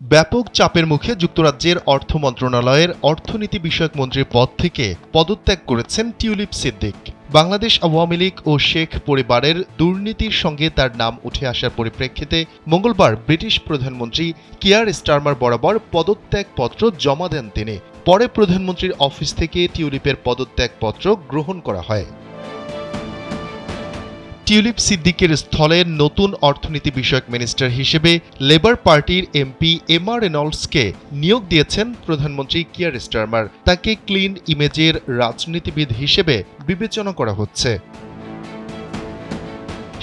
ব্যাপক চাপের মুখে যুক্তরাজ্যের অর্থ মন্ত্রণালয়ের অর্থনীতি বিষয়ক মন্ত্রীর পদ থেকে পদত্যাগ করেছেন টিউলিপ সিদ্দিক। বাংলাদেশ আওয়ামী লীগ ও শেখ পরিবারের দুর্নীতির সঙ্গে তার নাম উঠে আসার পরিপ্রেক্ষিতে মঙ্গলবার ব্রিটিশ প্রধানমন্ত্রী কিয়ার স্টারমার বরাবর পদত্যাগপত্র জমা দেন তিনি। পরে প্রধানমন্ত্রীর অফিস থেকে টিউলিপের পদত্যাগপত্র গ্রহণ করা হয়। টিউলিপ সিদ্দিকের স্থলে নতুন অর্থনীতি বিষয়ক মিনিস্টার হিসেবে লেবার পার্টির এমপি এমা রেনল্ডসকে নিয়োগ দিয়েছেন প্রধানমন্ত্রী কিয়ার স্টারমার। তাকে ক্লিন ইমেজের রাজনীতিবিদ হিসেবে বিবেচনা করা হচ্ছে।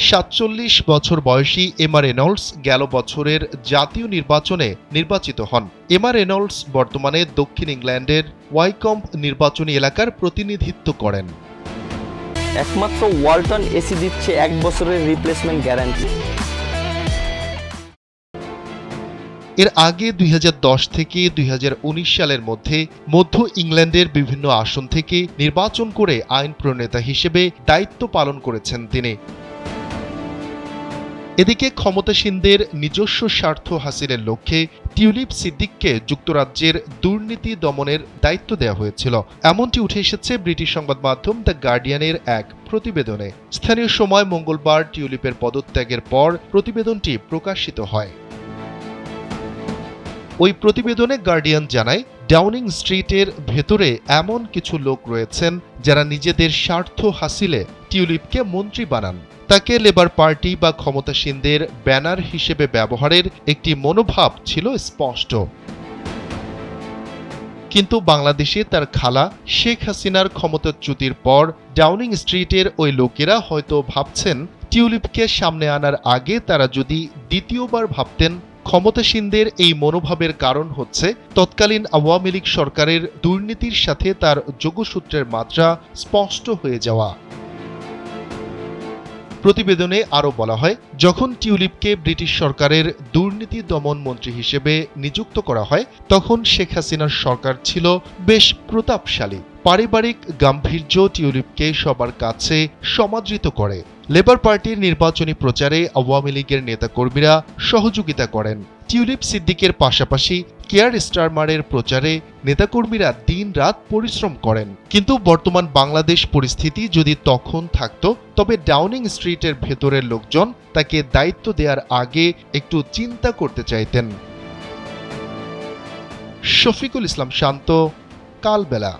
৪৭ বছর বয়সী এমা রেনল্ডস গেল বছরের জাতীয় নির্বাচনে নির্বাচিত হন। এমা রেনল্ডস বর্তমানে দক্ষিণ ইংল্যান্ডের ওয়াইকম্ব নির্বাচনী এলাকার প্রতিনিধিত্ব করেন। একমাত্র ওয়ালটন এসি দিচ্ছে 1 বছরের রিপ্লেসমেন্ট গ্যারান্টি। এর আগে ২০১০ থেকে ২০১৯ সালের মধ্যে মধ্য ইংল্যান্ডের বিভিন্ন আসন থেকে নির্বাচন করে আইন প্রণেতা হিসেবে দায়িত্ব পালন করেছেন তিনি। এদিকে ক্ষমতাসীনদের নিজস্ব স্বার্থ হাসিলের লক্ষ্যে টিউলিপ সিদ্দিককে যুক্তরাজ্যের দুর্নীতি দমনের দায়িত্ব দেওয়া হয়েছিল, এমনটি উঠে এসেছে ব্রিটিশ সংবাদ মাধ্যম দ্য গার্ডিয়ানের এক প্রতিবেদনে। স্থানীয় সময় মঙ্গলবার টিউলিপের পদত্যাগের পর প্রতিবেদনটি প্রকাশিত হয়। ওই প্রতিবেদনে গার্ডিয়ান জানায়, ডাউনিং স্ট্রিটের ভেতরে এমন কিছু লোক রয়েছেন যারা নিজেদের স্বার্থ হাসিলে টিউলিপকে মন্ত্রী বানান। তাকে লেবার পার্টি বা ক্ষমতাসীনদের ব্যানার হিসেবে ব্যবহারের একটি মনোভাব ছিল স্পষ্ট। কিন্তু বাংলাদেশে তার খালা শেখ হাসিনার ক্ষমতাচ্যুতির পর ডাউনিং স্ট্রিটের ওই লোকেরা হয়তো ভাবছেন টিউলিপকে সামনে আনার আগে তারা যদি দ্বিতীয়বার ভাবতেন। ক্ষমতাসীনদের এই মনোভাবের কারণ হচ্ছে তৎকালীন আওয়ামী লীগ সরকারের দুর্নীতির সাথে তার যোগসূত্রের মাত্রা স্পষ্ট হয়ে যাওয়া। প্রতিবেদনে আরও বলা হয়, যখন টিউলিপকে ব্রিটিশ সরকারের দুর্নীতি দমন মন্ত্রী হিসেবে নিযুক্ত করা হয় তখন শেখ হাসিনার সরকার ছিল বেশ প্রতাপশালী। পারিবারিক গাম্ভীর্য টিউলিপকে সবার কাছে সমাদৃত করে। লেবার পার্টির নির্বাচনী প্রচারে আওয়ামী লীগের নেতাকর্মীরা সহযোগিতা করেন। টিউলিপ সিদ্দিকের পাশাপাশি কিয়ার স্টারমারের প্রচারে নেতাকর্মীরা দিন-রাত পরিশ্রম করেন। কিন্তু বর্তমান বাংলাদেশ পরিস্থিতি যদি তখন থাকত, তবে ডাউনিং স্ট্রিটের ভেতরের লোকজন তাকে দায়িত্ব দেওয়ার আগে একটু চিন্তা করতে চাইতেন। শফিকুল ইসলাম শান্ত, কালবেলা।